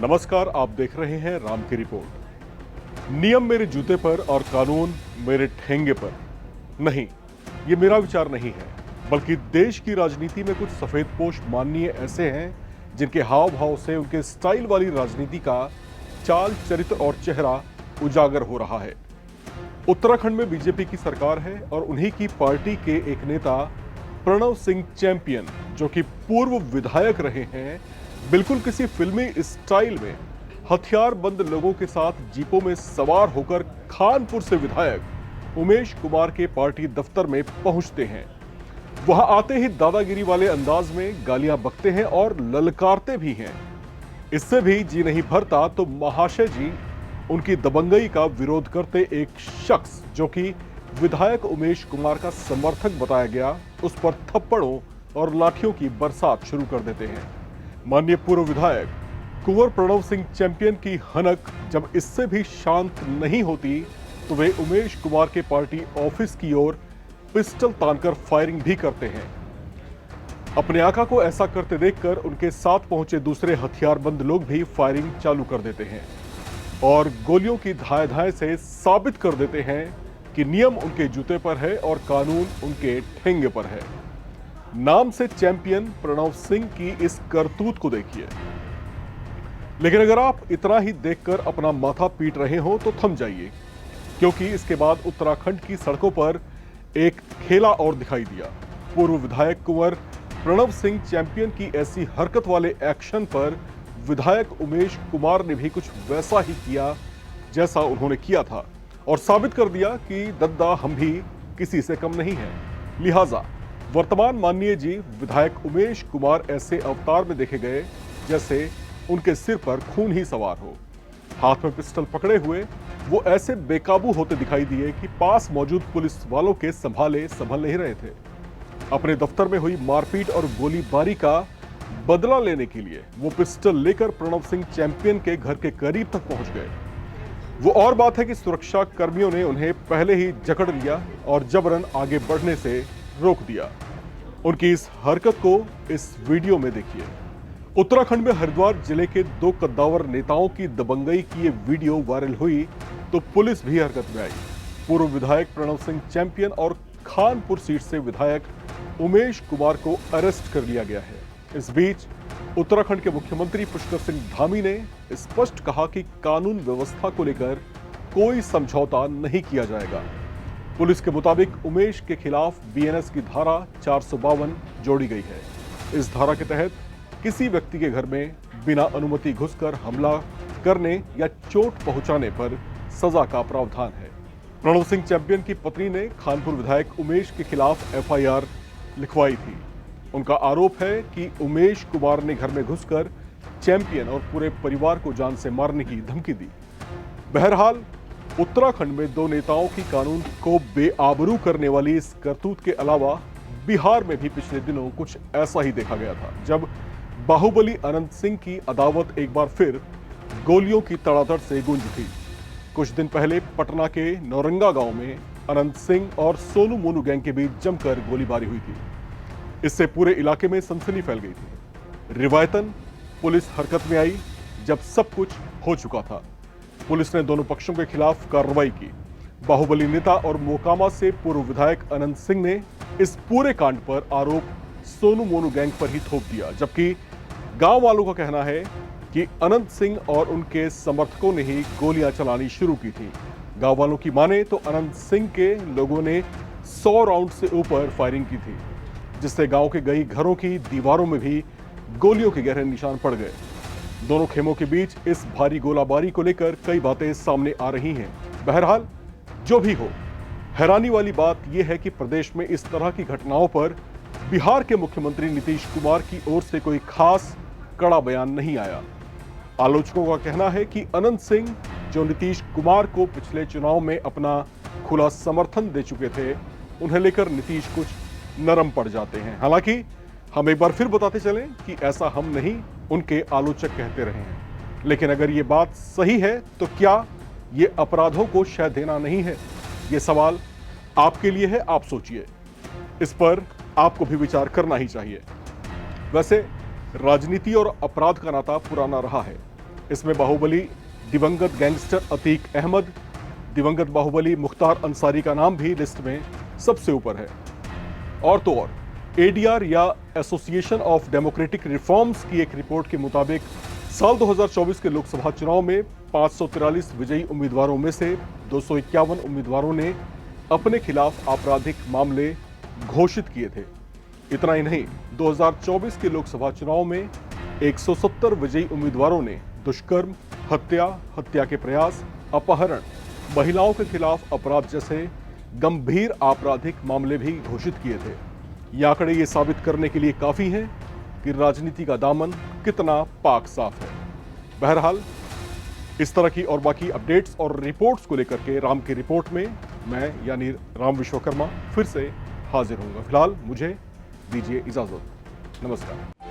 नमस्कार, आप देख रहे हैं राम की रिपोर्ट। नियम मेरे जूते पर और कानून मेरे ठेंगे पर। नहीं, ये मेरा विचार नहीं है, बल्कि देश की राजनीति में कुछ सफेदपोश माननीय ऐसे हैं जिनके हाव भाव से उनके स्टाइल वाली राजनीति का चाल, चरित्र और चेहरा उजागर हो रहा है। उत्तराखंड में बीजेपी की सरकार है और उन्हीं की पार्टी के एक नेता प्रणव सिंह चैंपियन, जो कि पूर्व विधायक रहे हैं, बिल्कुल किसी फिल्मी स्टाइल में हथियारबंद लोगों के साथ जीपों में सवार होकर खानपुर से विधायक उमेश कुमार के पार्टी दफ्तर में पहुंचते हैं। वहां आते ही दादागिरी वाले अंदाज में गालियां बकते हैं और ललकारते भी हैं। इससे भी जी नहीं भरता तो महाशय जी उनकी दबंगई का विरोध करते एक शख्स, जो कि विधायक उमेश कुमार का समर्थक बताया गया, उस पर थप्पड़ों और लाठियों की बरसात शुरू कर देते हैं। माननीय पूर्व विधायक कुंवर प्रणव सिंह चैंपियन की हनक जब इससे भी शांत नहीं होती तो वे उमेश कुमार के पार्टी ऑफिस की ओर पिस्टल तानकर फायरिंग भी करते हैं। अपने आका को ऐसा करते देखकर उनके साथ पहुंचे दूसरे हथियारबंद लोग भी फायरिंग चालू कर देते हैं और गोलियों की धाए धाए से साबित कर देते हैं कि नियम उनके जूते पर है और कानून उनके ठेंगे पर है। नाम से चैंपियन प्रणव सिंह की इस करतूत को देखिए। लेकिन अगर आप इतना ही देखकर अपना माथा पीट रहे हो तो थम जाइए, क्योंकि इसके बाद उत्तराखंड की सड़कों पर एक खेला और दिखाई दिया। पूर्व विधायक कुंवर प्रणव सिंह चैंपियन की ऐसी हरकत वाले एक्शन पर विधायक उमेश कुमार ने भी कुछ वैसा ही किया जैसा उन्होंने किया था और साबित कर दिया कि दद्दा हम भी किसी से कम नहीं है। लिहाजा वर्तमान माननीय जी विधायक उमेश कुमार ऐसे अवतार में देखे गए जैसे उनके सिर पर खून ही सवार हो। हाथ में पिस्टल पकड़े हुए वो ऐसे बेकाबू होते दिखाई दिए कि पास मौजूद पुलिस वालों के संभाले संभल नहीं रहे थे। अपने दफ्तर में हुई मारपीट और गोलीबारी का बदला लेने के लिए वो पिस्टल लेकर प्रणव सिंह चैंपियन के घर के करीब तक पहुंच गए। वो और बात है कि सुरक्षा कर्मियों ने उन्हें पहले ही जकड़ लिया और जबरन आगे बढ़ने से रोक दिया। उनकी इस हरकत को इस वीडियो में देखिए। उत्तराखंड में हरिद्वार जिले के दो कद्दावर नेताओं की दबंगई की ये वीडियो वायरल हुई तो पुलिस भी हरकत में आई। पूर्व विधायक प्रणव सिंह चैंपियन और खानपुर सीट से विधायक उमेश कुमार को अरेस्ट कर लिया गया है। इस बीच उत्तराखंड के मुख्यमंत्री पुष्कर सिंह धामी ने स्पष्ट कहा कि कानून व्यवस्था को लेकर कोई समझौता नहीं किया जाएगा। पुलिस के मुताबिक उमेश के खिलाफ बीएनएस की धारा 452 जोड़ी गई है। इस धारा के तहत किसी व्यक्ति के घर में बिना अनुमति घुसकर हमला करने या चोट पहुंचाने पर सजा का प्रावधान है। प्रणव सिंह चैंपियन की पत्नी ने खानपुर विधायक उमेश के खिलाफ एफआईआर लिखवाई थी। उनका आरोप है कि उमेश कुमार ने घर में घुसकर चैंपियन और पूरे परिवार को जान से मारने की धमकी दी। बहरहाल उत्तराखंड में दो नेताओं की कानून को बेआबरू करने वाली इस करतूत के अलावा बिहार में भी पिछले दिनों कुछ ऐसा ही देखा गया था, जब बाहुबली अनंत सिंह की अदावत एक बार फिर गोलियों की तड़ातड़ से गूंज उठी। कुछ दिन पहले पटना के नौरंगा गांव में अनंत सिंह और सोनू मोनू गैंग के बीच जमकर गोलीबारी हुई थी। इससे पूरे इलाके में सनसनी फैल गई थी। रिवायतन पुलिस हरकत में आई जब सब कुछ हो चुका था। पुलिस ने दोनों पक्षों के खिलाफ कार्रवाई की। बाहुबली नेता और मोकामा से पूर्व विधायक अनंत सिंह ने इस पूरे कांड पर आरोप सोनू मोनू गैंग पर ही थोप दिया, जबकि गांव वालों का कहना है कि अनंत सिंह और उनके समर्थकों ने ही गोलियां चलानी शुरू की थी। गांव वालों की माने तो अनंत सिंह के लोगों ने 100 राउंड से ऊपर फायरिंग की थी, जिससे गांव के कई घरों की दीवारों में भी गोलियों के गहरे निशान पड़ गए। दोनों खेमों के बीच इस भारी गोलाबारी को लेकर कई बातें सामने आ रही हैं। बहरहाल जो भी हो, हैरानी वाली बात यह है कि प्रदेश में इस तरह की घटनाओं पर बिहार के मुख्यमंत्री नीतीश कुमार की ओर से कोई खास कड़ा बयान नहीं आया। आलोचकों का कहना है कि अनंत सिंह, जो नीतीश कुमार को पिछले चुनाव में अपना खुला समर्थन दे चुके थे, उन्हें लेकर नीतीश कुछ नरम पड़ जाते हैं। हालांकि हम एक बार फिर बताते चलें कि ऐसा हम नहीं, उनके आलोचक कहते रहे हैं। लेकिन अगर ये बात सही है तो क्या ये अपराधों को शह देना नहीं है? ये सवाल आपके लिए है, आप सोचिए। इस पर आपको भी विचार करना ही चाहिए। वैसे राजनीति और अपराध का नाता पुराना रहा है। इसमें बाहुबली दिवंगत गैंगस्टर अतीक अहमद, दिवंगत बाहुबली मुख्तार अंसारी का नाम भी लिस्ट में सबसे ऊपर है। और तो और एडीआर या एसोसिएशन ऑफ डेमोक्रेटिक रिफॉर्म्स की एक रिपोर्ट के मुताबिक साल 2024 के लोकसभा चुनाव में 543 विजयी उम्मीदवारों में से 251 उम्मीदवारों ने अपने खिलाफ आपराधिक मामले घोषित किए थे। इतना ही नहीं, 2024 के लोकसभा चुनाव में 170 विजयी उम्मीदवारों ने दुष्कर्म, हत्या के प्रयास, अपहरण, महिलाओं के खिलाफ अपराध जैसे गंभीर आपराधिक मामले भी घोषित किए थे। ये आंकड़े ये साबित करने के लिए काफी हैं कि राजनीति का दामन कितना पाक साफ है। बहरहाल इस तरह की और बाकी अपडेट्स और रिपोर्ट्स को लेकर के राम की रिपोर्ट में मैं यानी राम विश्वकर्मा फिर से हाजिर होऊंगा। फिलहाल मुझे दीजिए इजाजत। नमस्कार।